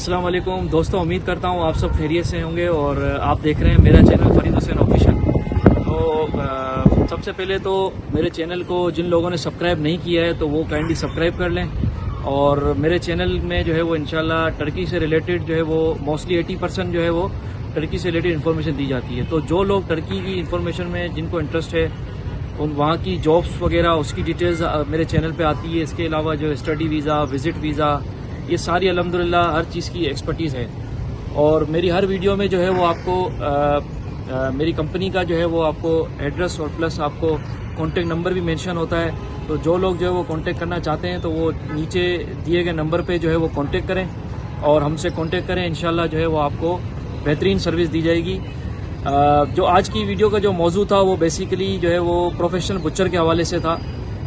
अस्सलाम वालेकुम दोस्तों, उम्मीद करता हूँ आप सब खैरियत से होंगे और आप देख रहे हैं मेरा चैनल फरीद हुसैन ऑफिशियल। तो सबसे पहले तो मेरे चैनल को जिन लोगों ने सब्सक्राइब नहीं किया है तो वो काइंडली सब्सक्राइब कर लें। और मेरे चैनल में जो है वो इंशाल्लाह टर्की से रिलेटेड जो है वो मोस्टली 80% जो है वो टर्की से रिलेटेड इन्फॉर्मेशन दी जाती है। तो जो लोग टर्की की इन्फॉर्मेशन में जिनको इंटरेस्ट है उन वहाँ की जॉब्स वगैरह उसकी डिटेल्स मेरे चैनल पे आती है। इसके अलावा जो स्टडी वीज़ा, विज़िट वीज़ा, ये सारी अल्हम्दुलिल्लाह हर चीज़ की एक्सपर्टीज़ है। और मेरी हर वीडियो में जो है वो आपको मेरी कंपनी का जो है वो आपको एड्रेस और प्लस आपको कॉन्टेक्ट नंबर भी मेंशन होता है। तो जो लोग जो है वो कॉन्टेक्ट करना चाहते हैं तो वो नीचे दिए गए नंबर पे जो है वो कॉन्टेक्ट करें और हमसे कॉन्टेक्ट करें। इंशाल्लाह जो है वो आपको बेहतरीन सर्विस दी जाएगी। जो आज की वीडियो का जो मौजू था वो बेसिकली जो है वो प्रोफेशनल बुचर के हवाले से था।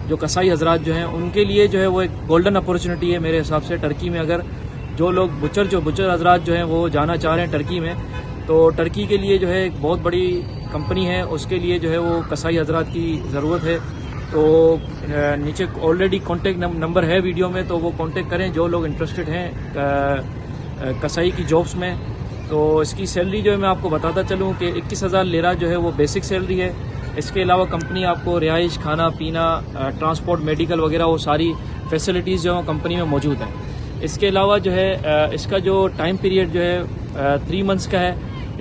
जो कसाई हजरात जो हैं उनके लिए जो है वो एक गोल्डन अपॉर्चुनिटी है मेरे हिसाब से टर्की में। अगर जो लोग बुचर हजरात जो हैं वो जाना चाह रहे हैं टर्की में, तो टर्की के लिए जो है एक बहुत बड़ी कंपनी है, उसके लिए जो है वो कसाई हजरात की ज़रूरत है। तो नीचे ऑलरेडी कॉन्टेक्ट नंबर है वीडियो में, तो वो कॉन्टेक्ट करें जो लोग इंटरेस्टेड हैं कसाई की जॉब्स में। तो इसकी सैलरी जो है मैं आपको बताता चलूँ कि 21,000 लेरा जो है वो बेसिक सैलरी है। इसके अलावा कंपनी आपको रिहाइश, खाना पीना, ट्रांसपोर्ट, मेडिकल वगैरह वो सारी फैसिलिटीज़ जो कंपनी में मौजूद हैं। इसके अलावा जो है इसका जो टाइम पीरियड जो है 3 मंथ्स का है।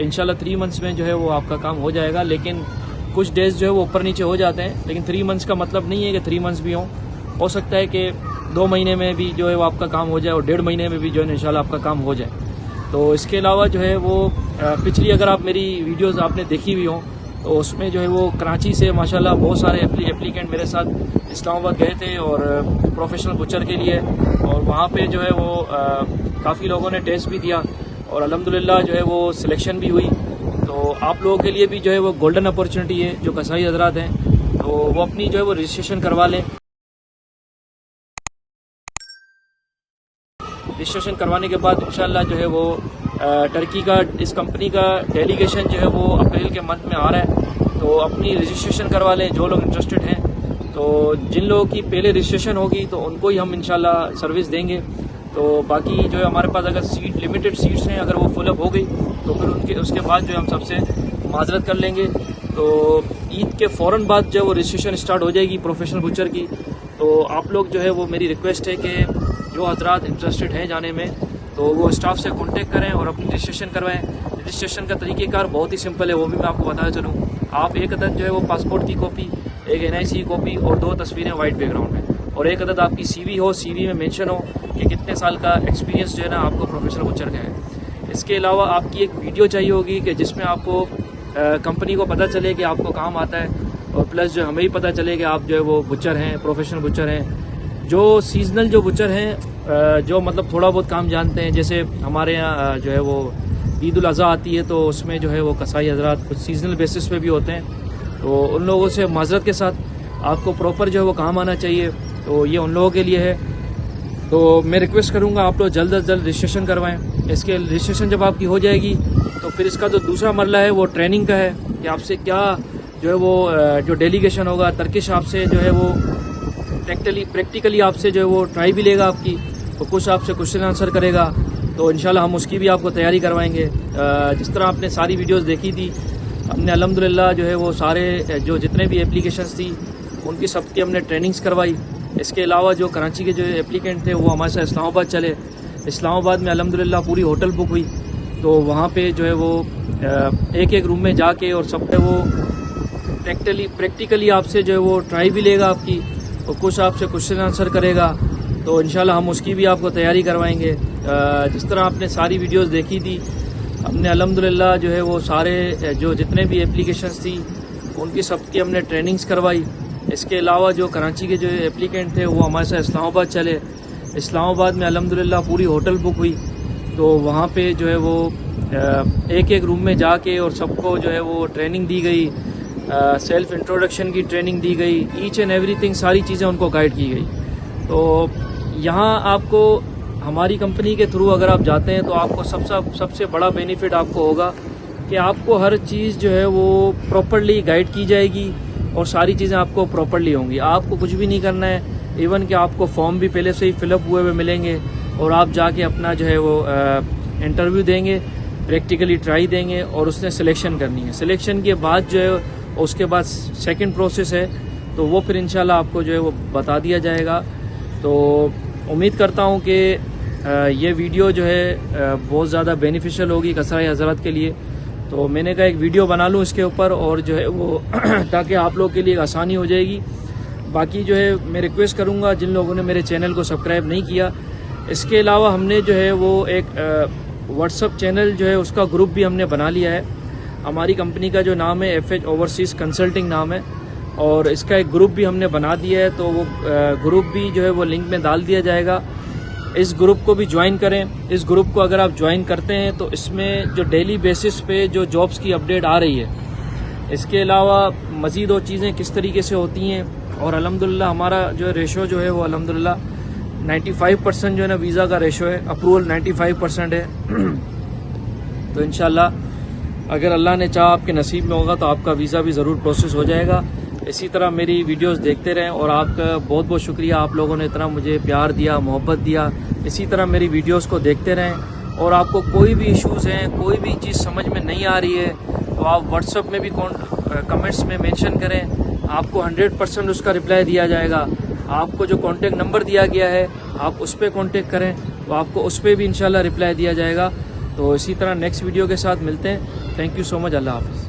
इंशाल्लाह 3 मंथ्स में जो है वो आपका काम हो जाएगा, लेकिन कुछ डेज जो है वो ऊपर नीचे हो जाते हैं। लेकिन 3 मंथ्स का मतलब नहीं है कि 3 मंथ्स भी हो सकता है कि 2 महीने में भी जो है वो आपका काम हो जाए और 1.5 महीने में भी जो है इंशाल्लाह आपका काम हो जाए। तो इसके अलावा जो है वो पिछली अगर आप मेरी वीडियोज़ आपने देखी हुई हों तो उसमें जो है वो कराची से माशाल्लाह बहुत सारे एप्लीकेंट मेरे साथ इस्लामाबाद गए थे और प्रोफेशनल बुचर के लिए, और वहाँ पे जो है वो काफ़ी लोगों ने टेस्ट भी दिया और अल्हम्दुलिल्लाह जो है वो सिलेक्शन भी हुई। तो आप लोगों के लिए भी जो है वो गोल्डन अपॉर्चुनिटी है। जो कसाई हजरात हैं तो वो अपनी जो है वो रजिस्ट्रेशन करवा लें। रजिस्ट्रेशन करवाने के बाद इंशाल्लाह जो है वो टर्की का इस कंपनी का डेलीगेशन जो है वो अप्रैल के मंथ में आ रहा है। तो अपनी रजिस्ट्रेशन करवा लें जो लोग इंटरेस्टेड हैं। तो जिन लोगों की पहले रजिस्ट्रेशन होगी तो उनको ही हम इंशाल्लाह सर्विस देंगे। तो बाकी जो है हमारे पास अगर सीट लिमिटेड सीट्स हैं, अगर वो फुलअप हो गई तो फिर उसके बाद जो है हम सबसे माजरत कर लेंगे। तो ईद के फ़ौरन बाद जो है वो रजिस्ट्रेशन स्टार्ट हो जाएगी प्रोफेशनल बुचर की। तो आप लोग जो है वो मेरी रिक्वेस्ट है कि जो हजरात इंटरेस्टेड हैं जाने में तो वो स्टाफ से कांटेक्ट करें और अपनी रजिस्ट्रेशन करवाएं। रजिस्ट्रेशन का तरीक़ेकार बहुत ही सिंपल है, वो भी मैं आपको बताना चलूँ। आप एक अदद जो है वो पासपोर्ट की कॉपी, एक NIC की कॉपी और 2 तस्वीरें वाइट बैकग्राउंड में, और एक अदद आपकी CV हो, CV में मेंशन हो कि कितने साल का एक्सपीरियंस जो है ना आपको प्रोफेशनल बुचर का है। इसके अलावा आपकी एक वीडियो चाहिए होगी कि जिसमें आपको कंपनी को पता चले कि आपको काम आता है, और प्लस जो हमें ही पता चले कि आप जो है वो बुचर हैं, प्रोफेशनल बुचर हैं। जो सीजनल जो बुचर हैं जो मतलब थोड़ा बहुत काम जानते हैं, जैसे हमारे यहाँ जो है वो ईद उल अज़हा आती है तो उसमें जो है वो कसाई हजरात कुछ सीजनल बेसिस पे भी होते हैं। तो उन लोगों से माजरत के साथ आपको प्रॉपर जो है वो काम आना चाहिए। तो ये उन लोगों के लिए है। तो मैं रिक्वेस्ट करूँगा आप लोग जल्द अज जल्द रजिस्ट्रेशन करवाएँ। इसके रजिस्ट्रेशन जब आपकी हो जाएगी तो फिर इसका जो दूसरा मरला है वो ट्रेनिंग का है कि आपसे क्या जो है वो जो डेलीगेशन होगा टर्किश आपसे जो है वो प्रैक्टिकली आपसे जो है वो ट्राई भी लेगा आपकी, तो कुछ आपसे क्वेश्चन आंसर करेगा। तो इंशाल्लाह हम उसकी भी आपको तैयारी करवाएंगे। जिस तरह आपने सारी वीडियोस देखी थी, हमने अल्हम्दुलिल्लाह जो है वो सारे जो जितने भी एप्लीकेशंस थी उनकी सबकी हमने ट्रेनिंग्स करवाई। इसके अलावा जो कराची के जो एप्लीकेंट थे वो हमारे साथ इस्लामाबाद चले। इस्लामाबाद में अल्हम्दुलिल्लाह पूरी होटल बुक हुई। तो वहाँ पे जो है वो एक एक रूम में जाके और सब पे वो प्रैक्टिकली आपसे जो है वो ट्राई भी लेगा आपकी, और कुछ आपसे क्वेश्चन आंसर करेगा। तो इंशाल्लाह हम उसकी भी आपको तैयारी करवाएंगे। जिस तरह आपने सारी वीडियोस देखी थी, हमने अल्हम्दुलिल्लाह जो है वो सारे जो जितने भी एप्लीकेशंस थी उनकी सबकी हमने ट्रेनिंग्स करवाई। इसके अलावा जो कराची के जो एप्लीकेंट थे वो हमारे साथ इस्लामाबाद चले। इस्लामाबाद में अल्हम्दुलिल्लाह पूरी होटल बुक हुई। तो वहाँ पे जो है वो एक एक रूम में जाके और सबको जो है वो ट्रेनिंग दी गई, सेल्फ इंट्रोडक्शन की ट्रेनिंग दी गई, ईच एंड एवरीथिंग सारी चीज़ें उनको गाइड की गई। तो यहाँ आपको हमारी कंपनी के थ्रू अगर आप जाते हैं तो आपको सबसे बड़ा बेनिफिट आपको होगा कि आपको हर चीज़ जो है वो प्रॉपर्ली गाइड की जाएगी और सारी चीज़ें आपको प्रॉपर्ली होंगी। आपको कुछ भी नहीं करना है। इवन कि आपको फॉर्म भी पहले से ही फिलअप हुए हुए मिलेंगे, اور آپ جا کے اپنا جو ہے وہ انٹرویو دیں گے، پریکٹیکلی ٹرائی دیں گے اور اس نے سلیکشن کرنی ہے. سلیکشن کے بعد جو ہے اس کے بعد سیکنڈ پروسیس ہے، تو وہ پھر انشاءاللہ آپ کو جو ہے وہ بتا دیا جائے گا. تو امید کرتا ہوں کہ یہ ویڈیو جو ہے بہت زیادہ بینیفیشل ہوگی کسرائی حضرات کے لیے. تو میں نے کہا ایک ویڈیو بنا لوں اس کے اوپر، اور جو ہے وہ تاکہ آپ لوگ کے لیے آسانی ہو جائے گی. باقی جو ہے میں ریکویسٹ کروں گا جن لوگوں نے میرے چینل کو سبسکرائب نہیں کیا، اس کے علاوہ ہم نے جو ہے وہ ایک واٹس ایپ چینل جو ہے اس کا گروپ بھی ہم نے بنا لیا ہے. ہماری کمپنی کا جو نام ہے FH اوورسیز کنسلٹنگ نام ہے، اور اس کا ایک گروپ بھی ہم نے بنا دیا ہے. تو وہ گروپ بھی جو ہے وہ لنک میں ڈال دیا جائے گا. اس گروپ کو بھی جوائن کریں. اس گروپ کو اگر آپ جوائن کرتے ہیں تو اس میں جو ڈیلی بیسس پہ جو جابس کی اپڈیٹ آ رہی ہے، اس کے علاوہ مزید اور چیزیں کس طریقے سے ہوتی ہیں، اور الحمدللہ ہمارا جو ریشو جو ہے وہ الحمدللہ 95% جو ہے نا ویزا کا ریشو ہے، اپروول 95% ہے. تو انشاءاللہ اگر اللہ نے چاہا آپ کے نصیب میں ہوگا تو آپ کا ویزا بھی ضرور پروسیس ہو جائے گا. اسی طرح میری ویڈیوز دیکھتے رہیں، اور آپ کا بہت بہت شکریہ، آپ لوگوں نے اتنا مجھے پیار دیا، محبت دیا. اسی طرح میری ویڈیوز کو دیکھتے رہیں، اور آپ کو کوئی بھی ایشوز ہیں، کوئی بھی چیز سمجھ میں نہیں آ رہی ہے تو آپ واٹس ایپ میں بھی کمنٹس میں مینشن کریں. آپ کو 100% اس کا رپلائی دیا جائے گا. آپ کو جو کانٹیکٹ نمبر دیا گیا ہے آپ اس پہ کانٹیکٹ کریں، تو آپ کو اس پہ بھی انشاءاللہ رپلائی دیا جائے گا. تو اسی طرح نیکسٹ ویڈیو کے ساتھ ملتے ہیں. تھینک یو سو مچ. اللہ حافظ.